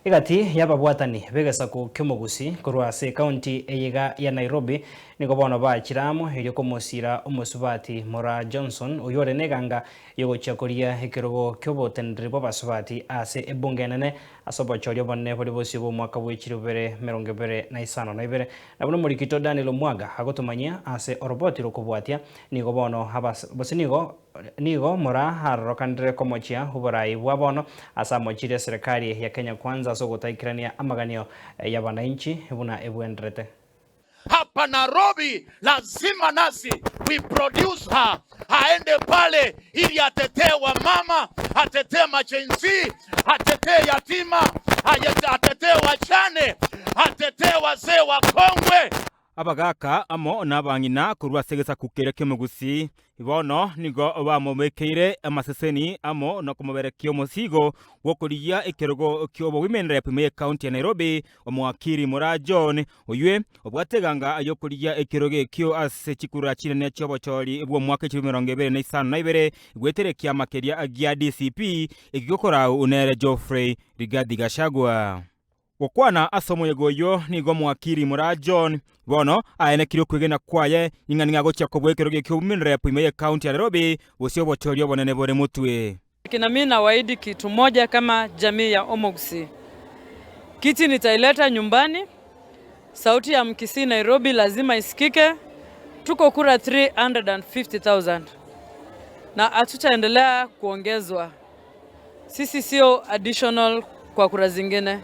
Igati yababwatani begesa ku kyomogusi kurwase county eyiga ya Nairobi niko bono ba chiramo iri komosira umusubati Mora Johnson uyore neganga yogochakoria ekirogo kyobotendri bobasubati ase ebunge nene asobochorio bonne boli bosi bo mwaka bw'echirubere 2025 nabuno murikito Daniel Omwaga agotumanyia ase oroboti rokubwatia niko bono nigo Mora harokandre komochia uborai bwa bono asa mochire serikali ya Kenya Kwanza sogotaikirania amaganio ya wananchi buna ebuendrete. Hapa Nairobi lazima nasi we produce her, aende pale ili atetee wamama, atetee machenzi, atetee yatima, atetee wachane, atetee wazee wakongwe. Abagaka amo nabangina kurwasegesa kukere kemugusi ibono nigo bamomekeire amaseseni amo no kumuberekio musigo wokuriya ekerogo kyobo women rep me county ya Nairobi omwakiri Mora John oywe obwateganga ayokuriya ekerogo kyo ase chikura chirene cyobo chori ebwo mwaka 2025 gweterekia makeria agya DCP igikokora unere Geoffrey Rigathi Gachagua. Wakwana asomo yegoyo nigo mwakiri Mora John bono aene kiro kwegena kwaye inganinga gocha kobwekeroge kyomin rep imeye county ya Nairobi bosio bochorio bonene bore mutwe. Kina mimi nawaahidi kitu moja kama jamii ya Omogusi. Kiti nitaileta nyumbani. Sauti ya Mkisii Nairobi lazima isikike. Tuko kura 350,000. Na hatutaendelea kuongezwa. Sisi sio additional kwa kura zingine.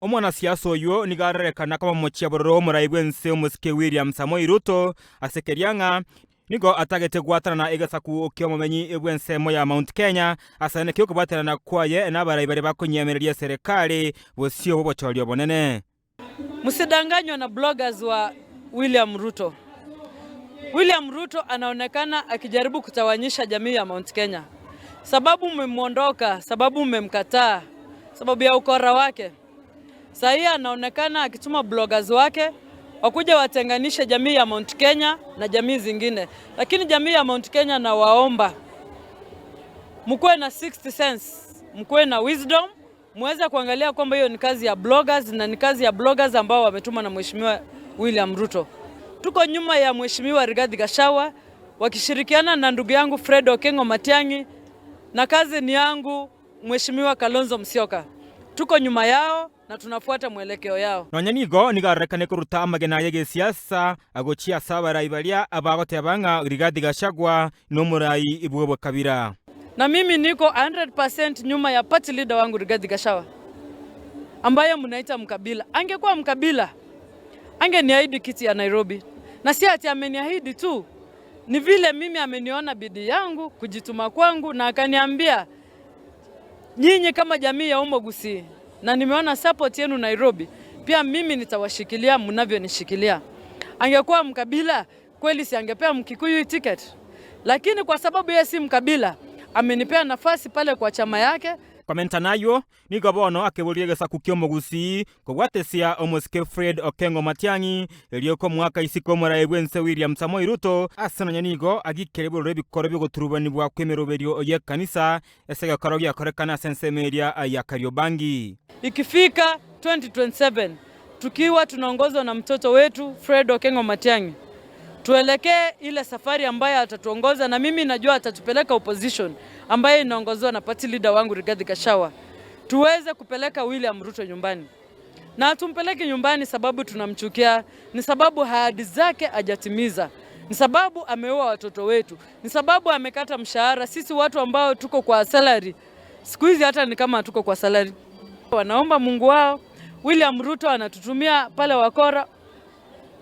Omwana siasa oyo nigarerekana kama mochia bororo muraibwe nse omusike William Samoei Ruto asekerianga nigo atagete gwatana na egasaku okyomomenyi ebwense moya Mount Kenya asane kyo kubatana na kwaye n'abaraibare bakonyemereria serikali bosio bobochorio bonene. Msidanganywe na bloggers wa William Ruto. William Ruto anaonekana akijaribu kutawanyisha jamii ya Mount Kenya. Sababu mmemwondoka, sababu mmemkataa, sababu ya ukora wake. Sahii anaonekana akituma bloggers wake wakuja watenganishe jamii ya Mount Kenya na jamii zingine. Lakini jamii ya Mount Kenya na waomba mkuwe na 60 sense, mkuwe na wisdom, muweze kuangalia kwamba hiyo ni kazi ya bloggers na ni kazi ya bloggers ambao wametuma na Mheshimiwa William Ruto. Tuko nyuma ya Mheshimiwa Rigathi Gachagua wakishirikiana na ndugu yangu Fred Okengo Matiang'i na kazi ni yangu Mheshimiwa Kalonzo Musyoka. Tuko nyuma yao na tunafuata mwelekeo yao. Nonyanigo nigarekane kuruta amagena yege siasa agochia sabara ibalia abagote abanga Rigathi Gachagua no murai ibwebo kabira. Na mimi niko 100% nyuma ya party leader wangu Rigathi Gachagua ambaye mnaita mkabila. Angekuwa mkabila angeniahidi kiti ya Nairobi. Na si ati ameniahidi tu, ni vile mimi ameniona bidii yangu, kujituma kwangu na akaniambia nyinyi kama jamii ya Omogusi na nimeona support yenu Nairobi, pia mimi nitawashikilia mnavyonishikilia. Angekuwa mkabila kweli si angepea Mkikuyu ticket. Lakini kwa sababu yeye si mkabila, amenipea nafasi pale kwa chama yake. Komenta nayo ni gabono akeburiegesa kukyomogusi kogwatesia omusike Fred Okengo Matiang'i elioko mwaka isiko muraibwense William Samoei Ruto asana nigo agikereburo rebikoro byo guturubani bwa kwemeroberio oye kanisa esega karogi akorekana sensemeria ya Kariobangi. Ikifika 2027 tukiwa tunaongozwa na mtoto wetu Fred Okengo Matiang'i, tuelekee ile safari ambayo atatuongoza, na mimi najua atatupeleka opposition ambayo inaongozwa na party leader wangu Rigathi Gachagua. Tuweze kupeleka William Ruto nyumbani. Na tumpeleke nyumbani sababu tunamchukia, ni sababu ahadi zake hajatimiza, ni sababu ameua watoto wetu, ni sababu amekata mshahara. Sisi watu ambao tuko kwa salary, siku hizi hata ni kama tuko kwa salary. Wanaomba Mungu wao. William Ruto anatutumia pale wakora,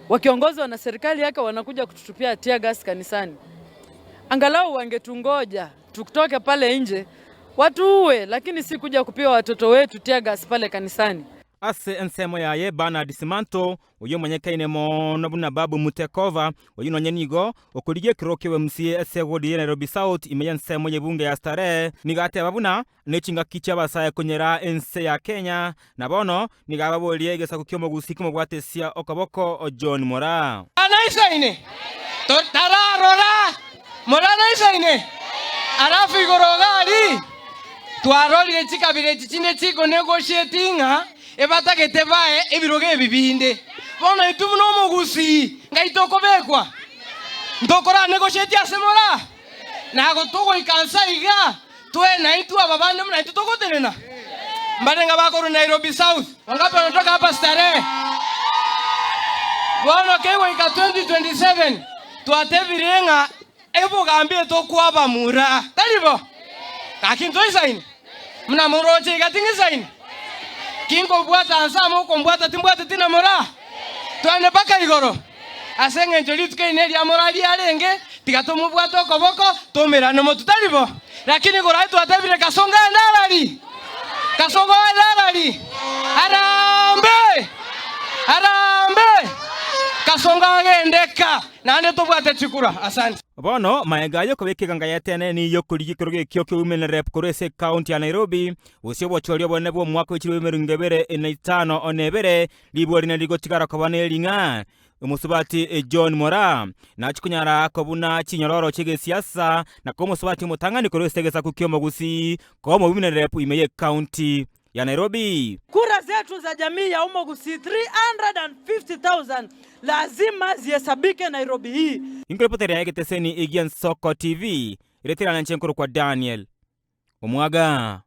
wakiongozwa na serikali yake wanakuja kututupia tear gas kanisani. Angalau wangetungoja tukutoke pale nje watu uwe, lakini si kuja kupia watoto wetu tear gas pale kanisani. Ase ensemo yaye Bernard Simanto uyo mwenyekaine mono buna babu Mutekova uyo nonyenigo okuriye kirokewe MCA ese wodi Nairobi South imeya nsemo yebunge ya Starehe nigate babuna nechinga kicha basaye kunyera ense ya Kenya na bono nigababolie gesa kukyomogusi kumugwatesia okaboko John Mora anaisa ine tararora Mora anaisa ine arafu igorogali twarorire chikabire chichine chiko negotiatinga ebatagete bae ebiroge bibinde bona itubu no mugusi ngaitoko bekwa ndokora negotiate asemora nago togo ikansa iga twe na itu ababande mna itu togo tenena mbarenga bako Nairobi South wangapi wanatoka hapa Starehe bona kewo ika 2027 tuatebirenga ebo gambie tokwaba mura talibo lakini toisaini mna muroje gatingisaini kingo bwata ansamo kombwata timbwata tina mura twane baka igoro asenge njolitke ineli amorali alenge tigatomu bwato koboko tomerano motutalibo lakini gora itu atabire kasonga ndalali arambe kasonga agendeka nande tobwate chikura asante bono maega yo kobekega ngayatene ni yo kuri gikoroge kyo kyo women rep korese county ya Nairobi usio bochorio bone bo mwaka w'ikiro 2025 onebere libori na ligotigara kobane linga umusubati John Mora na chikunyara kobuna chinyororo chege siasa na ko musubati mutangani korese ku Kyomogusi ko women rep imeye county ya Nairobi. Kura zetu za jamii ya Umogusi 350,000 lazima zihesabike Nairobi hii. Ingrepoteri ya Geteseni Egian Soko TV iletera na nchenkuru kwa Daniel Omwaga.